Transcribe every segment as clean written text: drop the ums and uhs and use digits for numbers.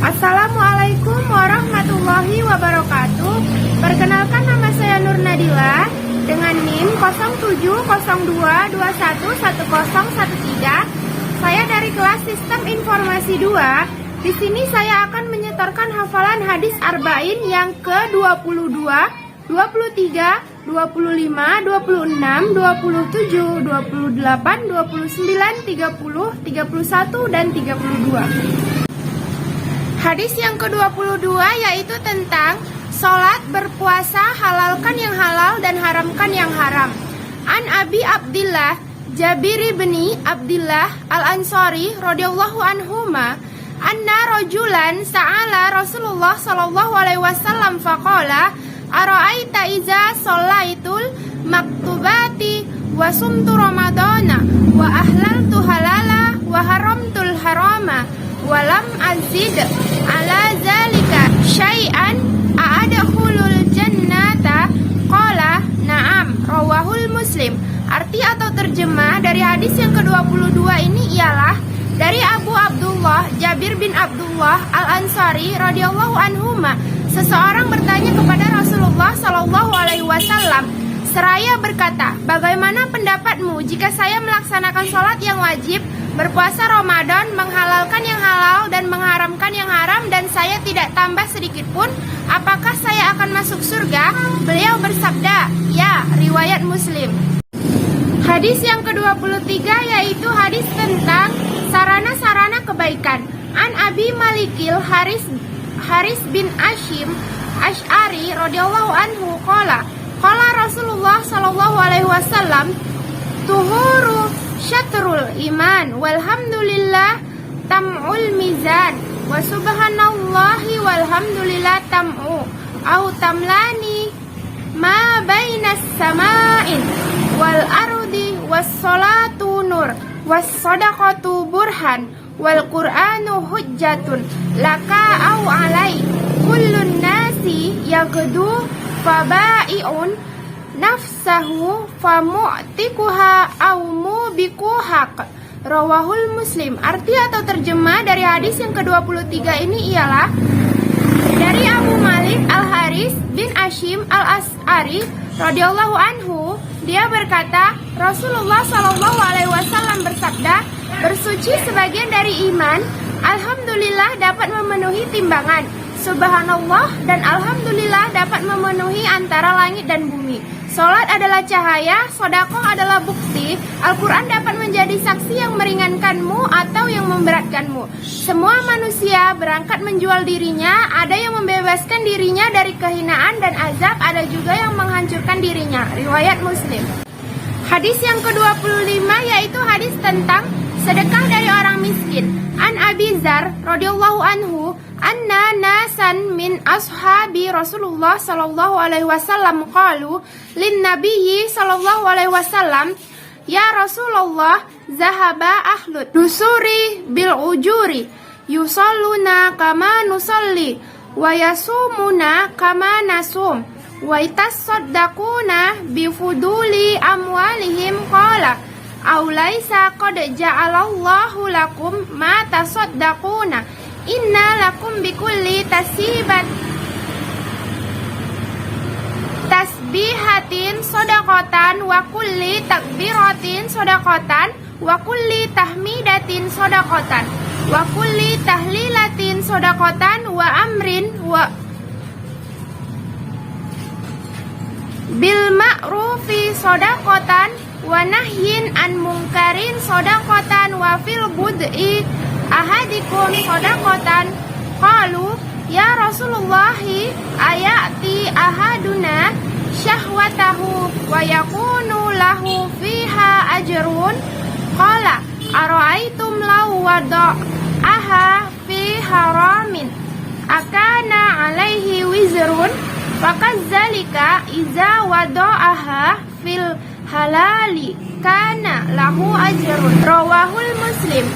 Assalamualaikum warahmatullahi wabarakatuh. Perkenalkan, nama saya Nur Nadila dengan NIM 0702211013. Saya dari kelas Sistem Informasi 2. Di sini saya akan menyetorkan hafalan hadis arba'in yang ke-22, 23, 25, 26, 27, 28, 29, 30, 31, dan 32. Hadis yang ke-22 yaitu tentang sholat, berpuasa, halalkan yang halal dan haramkan yang haram. An Abi Abdillah Jabir bin Abdillah Al-Ansari radhiyallahu anhuma anna rajulan sa'ala Rasulullah sallallahu alaihi wasallam faqala ara'aita iza shallaitul maktubati wa sumtu ramadana wa ahlaltu halala wa haramtul harama walam azid ala zalika syai'an a'adakhulul jannata qala na'am rawahul Muslim. Arti atau terjemah dari hadis yang ke-22 ini ialah dari Abu Abdullah Jabir bin Abdullah Al-Ansari radhiyallahu anhuma, seseorang bertanya kepada Rasulullah sallallahu alaihi wasallam seraya berkata, "Bagaimana pendapatmu jika saya melaksanakan sholat yang wajib, berpuasa Ramadan, menghalalkan yang halal dan mengharamkan yang haram, dan saya tidak tambah sedikit pun, apakah saya akan masuk surga?" Beliau bersabda, "Ya." Riwayat Muslim. Hadis yang ke-23 yaitu hadis tentang sarana-sarana kebaikan. An Abi Malikil Haris bin Ashim Ash'ari radhiyallahu anhu qala Rasulullah sallallahu alaihi wasallam tuhuru syatrul iman walhamdulillah tam'ul mizan wa subhanallahi walhamdulillah tam'u au tamlani ma bainas sama'in wal ardi was salatu nur was sadaqatu burhan wal qur'anu hujjatun laka au alai kullun nasi yaghdu fabai'un nafsahu famu'tikuha au mubikuhaq. Rawahul Muslim. Arti atau terjemah dari hadis yang ke-23 ini ialah dari Abu Malik Al-Haris bin Ashim Al-As'ari radhiyallahu anhu, dia berkata, Rasulullah sallallahu alaihi wasallam bersabda, bersuci sebagian dari iman, alhamdulillah dapat memenuhi timbangan, subhanallah dan alhamdulillah dapat memenuhi antara langit dan bumi. Salat adalah cahaya, sedekah adalah bukti, Al-Quran dapat menjadi saksi yang meringankanmu atau yang memberatkanmu. Semua manusia berangkat menjual dirinya, ada yang membebaskan dirinya dari kehinaan dan azab, ada juga yang menghancurkan dirinya. Riwayat Muslim. Hadis yang ke-25 yaitu hadis tentang sedekah dari orang miskin. An Abi Dzar radhiyallahu anhu anna nasan min ashabi Rasulullah sallallahu alaihi wasallam qalu lin nabiyyi sallallahu alaihi wasallam, ya Rasulullah, zahaba ahlut dusuri bil ujuri yusalluna kama nusalli wa yasumuna kama nasum wa yatasaddaquna bi fuduli amwalihim qala aulaisa qad ja'alallahu lakum ma tasaddaquna inna lakum bikulli tasbihatin shadaqatan wa kulli takbiratin shadaqatan wa kulli tahmidatin shadaqatan wa kulli tahlilatin shadaqatan wa amrin wa bil ma'rufi shadaqatan wa nahyin an mungkarin shadaqatan wa fil bud'i ahadikum shadaqatan. Qalu ya Rasulullah ayati ahaduna syahwatahu wa yakunu lahu fiha ajrun. Qala ara'aitum law wada'aha fi haramin akana alaihi wizrun fakadzalika iza wada'aha fil halali kana lahu ajrun. Rawahul Muslim.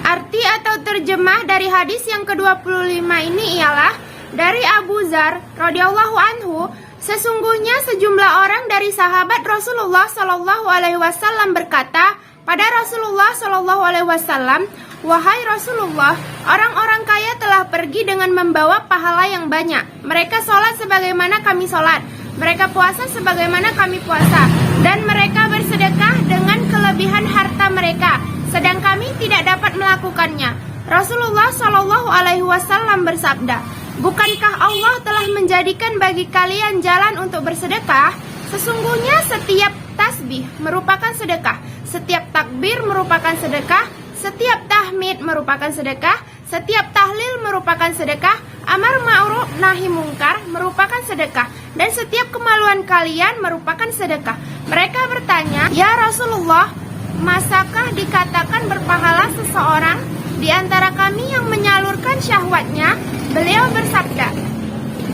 Arti atau terjemah dari hadis yang ke-25 ini ialah dari Abu Dzar radhiyallahu anhu, sesungguhnya sejumlah orang dari sahabat Rasulullah sallallahu alaihi wasallam berkata pada Rasulullah sallallahu alaihi wasallam, "Wahai Rasulullah, orang-orang kaya telah pergi dengan membawa pahala yang banyak. Mereka sholat sebagaimana kami sholat, mereka puasa sebagaimana kami puasa, dan mereka bersedekah dengan kelebihan harta mereka, sedang kami tidak dapat melakukannya. Rasulullah Shallallahu Alaihi Wasallam bersabda, bukankah Allah telah menjadikan bagi kalian jalan untuk bersedekah? Sesungguhnya setiap tasbih merupakan sedekah, setiap takbir merupakan sedekah, setiap tahmid merupakan sedekah, setiap tahlil merupakan sedekah, amar ma'ruf nahi mungkar merupakan sedekah, dan setiap kemaluan kalian merupakan sedekah. Mereka bertanya, ya Rasulullah, masakah dikatakan berpahala seseorang di antara kami yang menyalurkan syahwatnya? Beliau bersabda,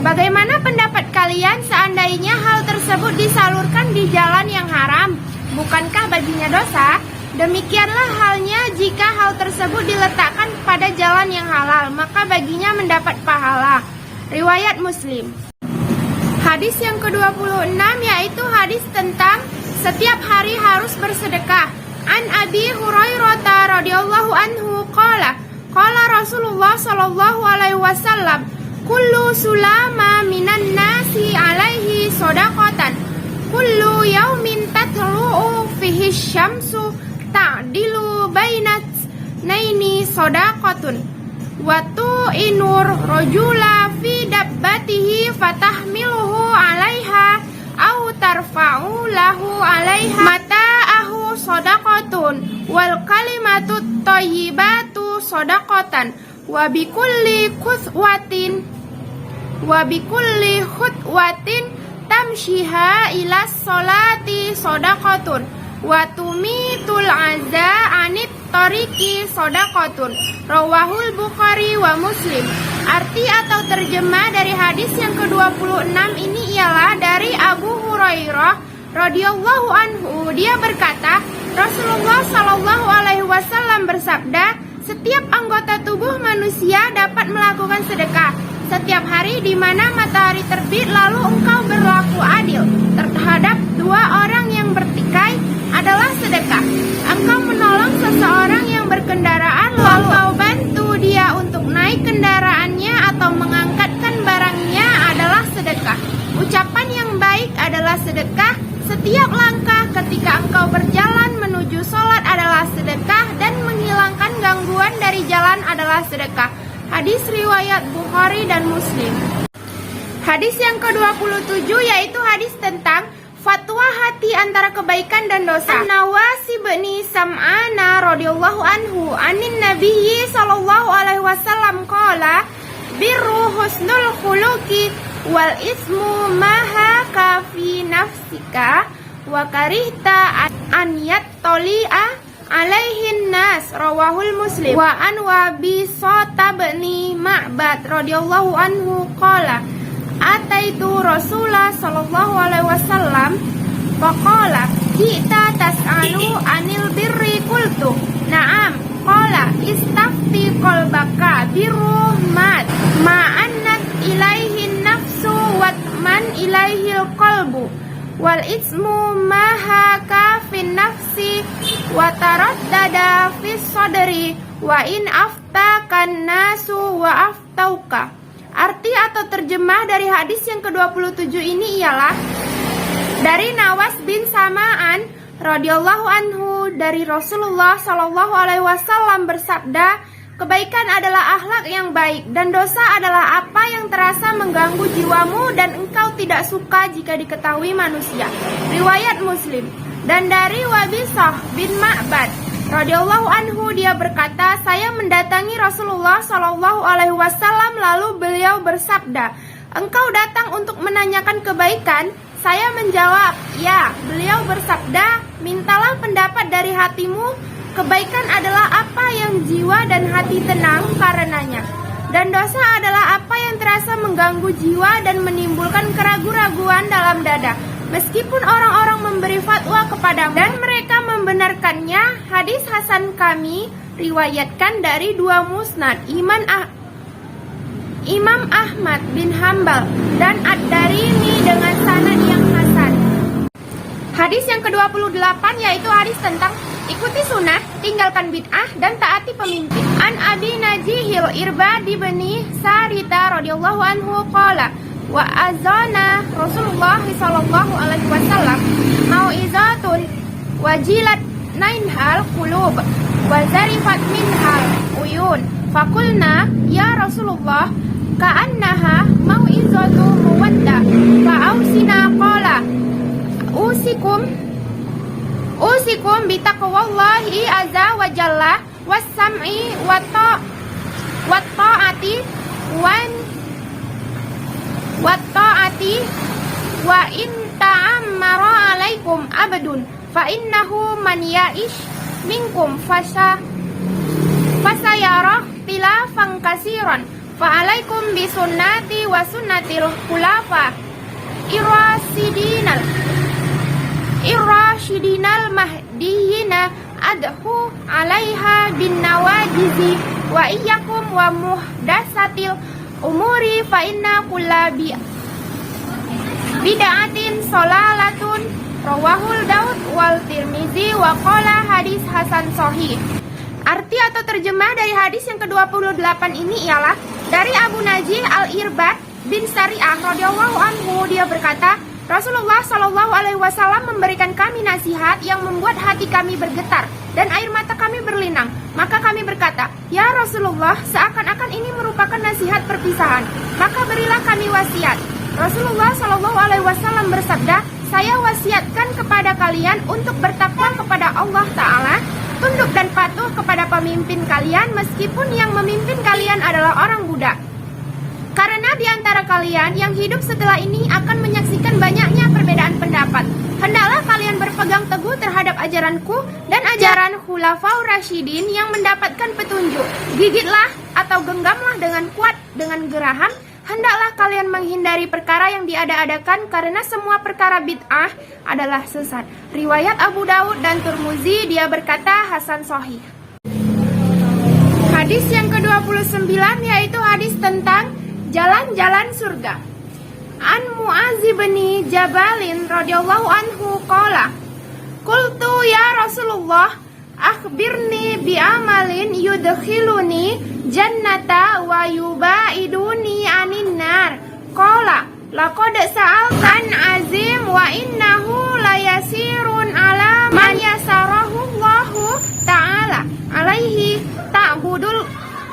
bagaimana pendapat kalian seandainya hal tersebut disalurkan di jalan yang haram? Bukankah baginya dosa? Demikianlah halnya jika hal tersebut diletakkan pada jalan yang halal, maka baginya mendapat pahala. Riwayat Muslim. Hadis yang ke-26 yaitu hadis tentang setiap hari harus bersedekah. An Abi Hurairah radhiyallahu anhu qala Rasulullah sallallahu alaihi wasallam, kullu sulama minan nasi alaihi shadaqatan, kullu yaumin tatlu'u fihi syamsu ta'dilu bainat naini shadaqatun, wa tu'inur rajula fi dabbatihi fatahmiluhu 'alaiha au tarfa'u lahu 'alaiha mata'ahu shadaqatun, wal kalimatu thayyibatu shadaqatan, wa bikulli khutwatin tamshiha ila sholati shadaqatun, wa tumitul aza anit tariqi shadaqatun. Rawahul Bukhari wa Muslim. Arti atau terjemah dari hadis yang ke-26 ini ialah dari Abu Hurairah radhiyallahu anhu. Dia berkata, Rasulullah sallallahu alaihi wasallam bersabda, setiap anggota tubuh manusia dapat melakukan sedekah. Setiap hari di mana matahari terbit lalu engkau berlaku adil terhadap dua orang yang bertikai adalah sedekah. Engkau menolong seseorang yang berkendaraan lalu engkau bantu dia untuk naik kendaraannya atau mengangkatkan barangnya adalah sedekah. Ucapan yang baik adalah sedekah. Setiap langkah ketika engkau berjalan menuju sholat adalah sedekah, dan menghilangkan gangguan dari jalan adalah sedekah. Hadis riwayat Bukhari dan Muslim. Hadis yang ke-27 yaitu hadis tentang fatwa hati antara kebaikan dan dosa. An-Nawas bin Sam'ana radhiyallahu anhu anin Nabiyyi sallallahu alaihi wasallam qala birru husnul khuluqi wal ismu maha kafi nafsika wa karihta an yattali'a alaihin nas. Rawahul Muslim. Wa an Wabi Sotabni Ma'bad radhiyallahu anhu qala ataitu Rasulullah sallallahu alaihi wasallam faqala kita tas'alu anil birri qultu na'am qala istafti qalbaka birruhmat ma'annat ilaihin nafsu watman ilaihil qalbu wal ismu maha kafin nafsi wa taraddada fis sadri wa in aftakan nasu wa aftauka. Arti atau terjemah dari hadis yang ke-27 ini ialah dari Nawas bin Sam'an radhiyallahu anhu dari Rasulullah sallallahu alaihi wasallam bersabda, kebaikan adalah akhlak yang baik dan dosa adalah apa yang terasa mengganggu jiwamu dan engkau tidak suka jika diketahui manusia. Riwayat Muslim. Dan dari Wabisah bin Ma'bad radhiyallahu anhu, dia berkata, saya mendatangi Rasulullah sallallahu alaihi wasallam lalu beliau bersabda, engkau datang untuk menanyakan kebaikan? Saya menjawab, ya. Beliau bersabda, mintalah pendapat dari hatimu. Kebaikan adalah apa yang jiwa dan hati tenang karenanya, dan dosa adalah apa yang terasa mengganggu jiwa dan menimbulkan keraguan-raguan dalam dada, meskipun orang-orang memberi fatwa kepadamu dan mereka membenarkannya. Hadis hasan kami riwayatkan dari dua musnad, Imam Ahmad bin Hambal dan Ad-Darimi dengan sanad yang hasan. Hadis yang ke-28 yaitu hadis tentang Ikuti sunnah, tinggalkan bid'ah, dan taati pemimpin. An Abi Najihil Irbad bin Sarita radhiyallahu anhu qala wa azana Rasulullah sallallahu alaihi wasallam mau'izatun wajilat nainhal qulub wa zarifat minhal uyun. Faqulna ya Rasulullah ka'annaha mau'izatu muwaddah fa'ausina qala usikum bitaqwallahi azza wa jalla was-sam'i wa ta'ati wa in ta'ammara alaikum abdun fa innahu man ya'ish minkum fasayara tilafan kasiran fa alaikum bisunnati wa sunnatil khulafa irrasyidinal mahdiyina adhu alaiha bin nawajizi wa iyyakum wa muhdatsatil umuri fa inna kulla bid'atin shalalatun rawahul Daud wal Tirmizi wa qala hadis hasan sahih. Arti atau terjemah dari hadis yang ke-28 ini ialah dari Abu Najih Al-Irbad bin Sari'ah radhiyallahu anhu, dia berkata, Rasulullah Shallallahu alaihi wasallam memberikan kami nasihat yang membuat hati kami bergetar dan air mata kami berlinang. Maka kami berkata, "Ya Rasulullah, seakan-akan ini merupakan nasihat perpisahan. Maka berilah kami wasiat." Rasulullah Shallallahu alaihi wasallam bersabda, "Saya wasiatkan kepada kalian untuk bertakwa kepada Allah Ta'ala, tunduk dan patuh kepada pemimpin kalian meskipun yang memimpin kalian adalah orang budak. Karena di antara kalian yang hidup setelah ini akan menyaksikan banyaknya perbedaan pendapat. Hendaklah kalian berpegang teguh terhadap ajaranku dan ajaran Khulafaur Rasyidin yang mendapatkan petunjuk. Gigitlah atau genggamlah dengan kuat dengan geraham. Hendaklah kalian menghindari perkara yang diada-adakan karena semua perkara bid'ah adalah sesat." Riwayat Abu Daud dan Tirmizi, dia berkata hasan sahih. Hadis yang ke-29 yaitu hadis tentang jalan-jalan surga. An Mu'adz bin Jabalin radhiyallahu anhu qala qultu ya Rasulullah akhbirni bi amalin yudkhiluni jannata wa yubaiduni anin nar. Qala laqad sa'altan azim wa innahu layasirun ala man yasarahu Allahu ta'ala alaihi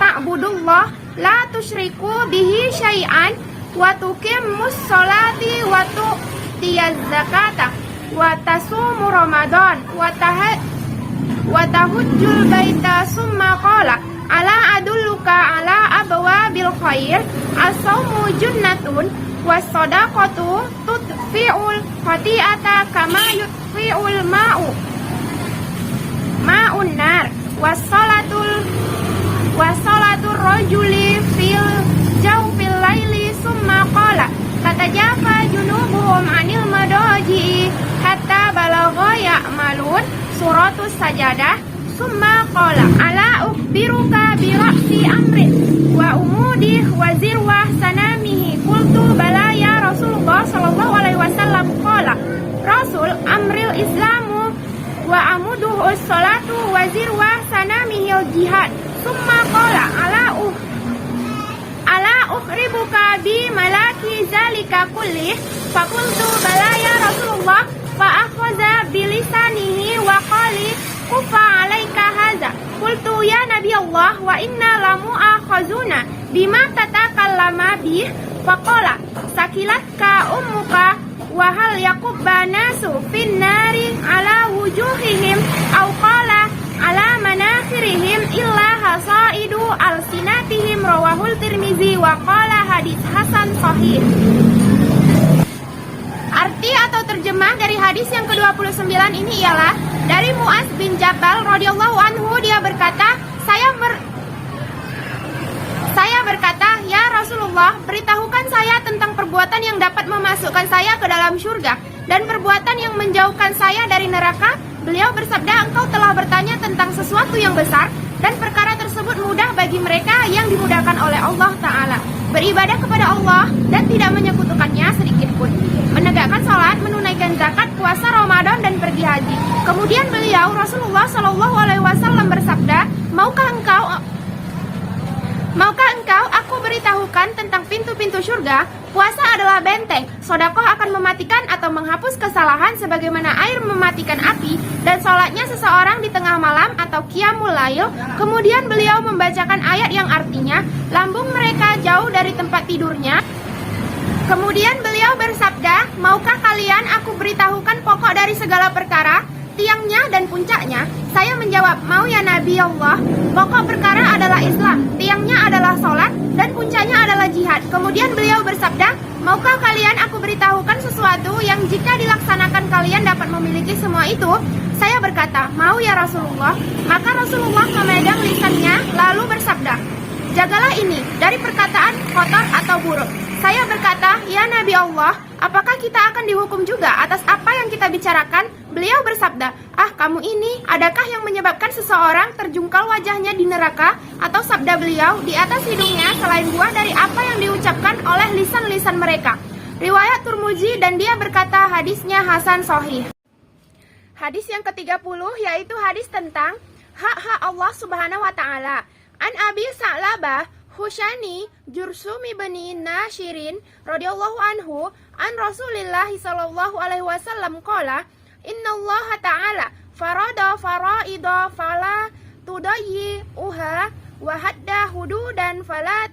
ta'budullah la tusyriku bihi syai'an wa tuqimmus sholati wa tu'tiyaz zakata wa tasumu ramadan wa tahujjul baita summa qala ala adulluka ala abwabil khair as-sawmu junnatun was sadaqatu tudfi'ul khati'ata kama yudfi'ul ma'un nar was salatul rajuli fil jawfil laili summa qala tatajafa junubuhum anil madaji hatta balagha ya'malun suratus sajadah summa qala ala ukhbiruka bi ra'si amrin wa umudi wa zirwah sanamihi qultu bala ya Rasulullah sallallahu alaihi wasallam. Qala Rasul amril islamu wa amuduhu salatu wa zirwah sanamihil jihad summa qala ala ukhribuka bi malaki zalika kulli faqultu bala ya Rasulullah fa akhadha bilisanihi wa qali kufa alaika hadza qultu ya nabi Allah wa inna lamu akhazuna bima tatakallama bih faqala sakilatka ummuka wa hal yaqubba nasu fin nari ala wujuhihim aw qala ala manakhirihim illa hasaidu alsinatihim rawahul Tirmizi wa qala hadis hasan sahih. Arti atau terjemah dari hadis yang ke-29 ini ialah dari Mu'adz bin Jabal radhiyallahu anhu, dia berkata, saya berkata, "Ya Rasulullah, beritahukan saya tentang perbuatan yang dapat memasukkan saya ke dalam surga dan perbuatan yang menjauhkan saya dari neraka." Beliau bersabda, "Engkau telah bertanya tentang sesuatu yang besar dan perkara tersebut mudah bagi mereka yang dimudahkan oleh Allah Ta'ala. Beribadah kepada Allah dan tidak menyekutukannya sedikit pun. Menegakkan salat, menunaikan zakat, puasa Ramadan dan pergi haji. Kemudian beliau Rasulullah Shallallahu Alaihi Wasallam bersabda, maukah engkau aku beritahukan tentang pintu-pintu surga? Puasa adalah benteng, sedekah akan mematikan atau menghapus kesalahan sebagaimana air mematikan api, dan sholatnya seseorang di tengah malam atau qiyamul lail. Kemudian beliau membacakan ayat yang artinya, lambung mereka jauh dari tempat tidurnya. Kemudian beliau bersabda, maukah kalian aku beritahukan pokok dari segala perkara, tiangnya dan puncaknya? Saya menjawab, mau ya Nabi Allah. Pokok perkara adalah Islam, tiangnya adalah sholat, dan puncaknya adalah jihad. Kemudian beliau bersabda, maukah kalian aku beritahukan sesuatu yang jika dilaksanakan kalian dapat memiliki semua itu? Saya berkata, mau ya Rasulullah. Maka Rasulullah memegang lisannya lalu bersabda, jagalah ini dari perkataan kotor atau buruk. Saya berkata, ya Nabi Allah, apakah kita akan dihukum juga atas apa yang kita bicarakan? Beliau bersabda, kamu ini, adakah yang menyebabkan seseorang terjungkal wajahnya di neraka? Atau sabda beliau, di atas hidungnya selain buah dari apa yang diucapkan oleh lisan-lisan mereka. Riwayat Turmuzi, dan dia berkata hadisnya hasan sahih. Hadis yang ke-30 yaitu hadis tentang hak-hak Allah Subhanahu wa taala. An Abi Sa'labah Hushani Jursumi bani Nashirin radhiyallahu anhu an Rasulillah sallallahu alaihi wasallam qala innallaha ta'ala farada faraida fala tudayyi'uha wa hadda hududan fala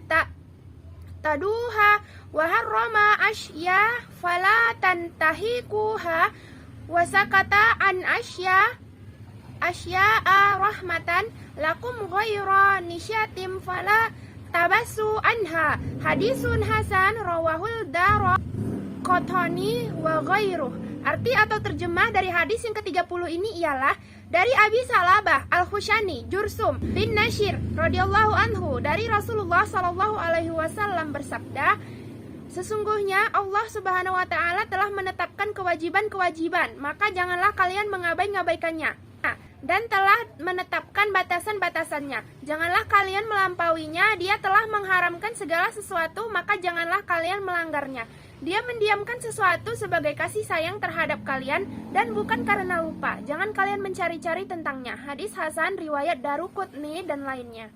taduha wa harrama asya fala tantahikuha wa sakata an asya'a rahmatan lakum ghaira nisyatim fala tabassu anha. Hadisun hasan rawahul Daraqutni wa ghairuh. Arti atau terjemah dari hadis yang ke-30 ini ialah dari Abi Sa'labah Al-Khushani Jursum bin Nashir radhiyallahu anhu dari Rasulullah sallallahu alaihi wasallam bersabda, sesungguhnya Allah Subhanahu wa taala telah menetapkan kewajiban-kewajiban, maka janganlah kalian mengabaikannya. Dan telah menetapkan batasan-batasannya, janganlah kalian melampauinya. Dia telah mengharamkan segala sesuatu, maka janganlah kalian melanggarnya. Dia mendiamkan sesuatu sebagai kasih sayang terhadap kalian dan bukan karena lupa. Jangan kalian mencari-cari tentangnya. Hadis hasan riwayat Daraqutni dan lainnya.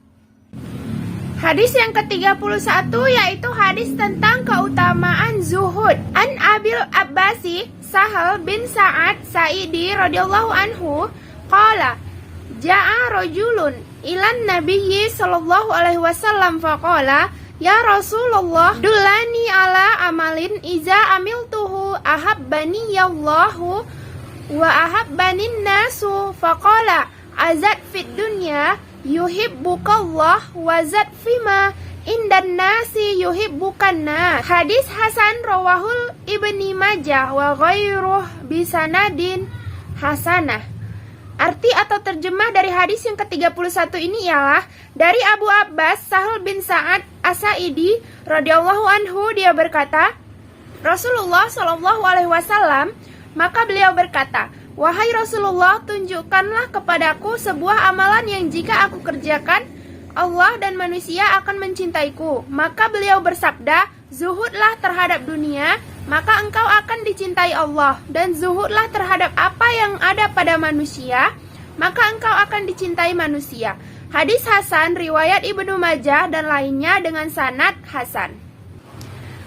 Hadis yang ke-31 yaitu hadis tentang keutamaan zuhud. An Abil Abbasi Sahal bin Sa'ad Sa'idi radhiyallahu anhu qala ja'a rajulun ilan nabiyyi sallallahu alaihi wasallam faqala ya Rasulullah dullani ala amalin iza amiltuhu ahabbani yallahu wa ahabbanin nasu faqala azad fid dunya yuhibbukallah wa zad fima indan nasi yuhibbukan nas. Hadis hasan rawahul Ibni Majah wa ghairuh bisanadin hasanah. Arti atau terjemah dari hadis yang ke-31 ini ialah dari Abu Abbas Sahal bin Sa'ad As-Sa'idi radhiyallahu anhu, dia berkata, Rasulullah sallallahu alaihi wasallam, maka beliau berkata, wahai Rasulullah, tunjukkanlah kepadaku sebuah amalan yang jika aku kerjakan, Allah dan manusia akan mencintaiku. Maka beliau bersabda, zuhudlah terhadap dunia, maka engkau akan dicintai Allah, dan zuhudlah terhadap apa yang ada pada manusia, maka engkau akan dicintai manusia. Hadis hasan riwayat Ibnu Majah dan lainnya dengan sanad hasan.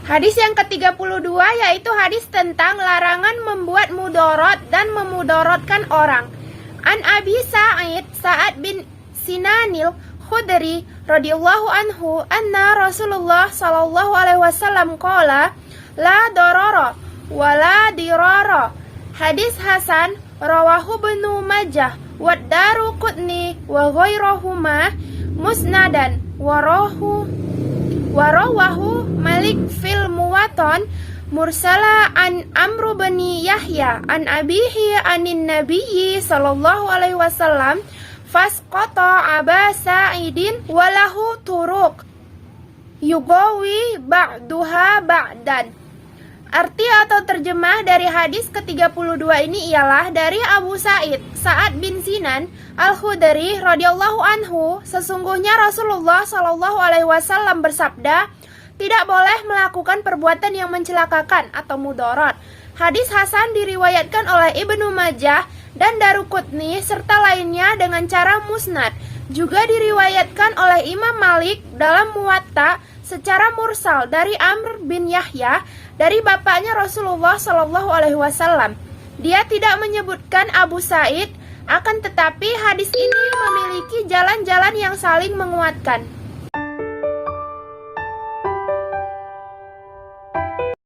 Hadis yang ke-32 yaitu hadis tentang larangan membuat mudarat dan memudorotkan orang. An Abi Sa'ad bin Sinanil Khudri radhiyallahu anhu anna Rasulullah sallallahu alaihi wasallam qala la darara wa la dirara. Hadis hasan rawahu Ibnu Majah wa Daraqutni wa ghairuhuma musnadan wa rawahu Malik fil Muwaton mursala an Amr bin Yahya an abihi anin nabiyyi sallallahu alaihi wasallam fasqata Aba Sa'idin walahu turuk yugawi ba'duha ba'dan. Arti atau terjemah dari hadis ke-32 ini ialah dari Abu Sa'ad bin Sinan Al-Khudri radhiyallahu anhu, sesungguhnya Rasulullah sallallahu alaihi wasallam bersabda, tidak boleh melakukan perbuatan yang mencelakakan atau mudarat. Hadis hasan diriwayatkan oleh Ibnu Majah dan Daruqutni serta lainnya dengan cara musnad. Juga diriwayatkan oleh Imam Malik dalam Muwatta secara mursal dari Amr bin Yahya dari bapaknya Rasulullah Shallallahu Alaihi Wasallam. Dia tidak menyebutkan Abu Sa'id, akan tetapi hadis ini memiliki jalan-jalan yang saling menguatkan.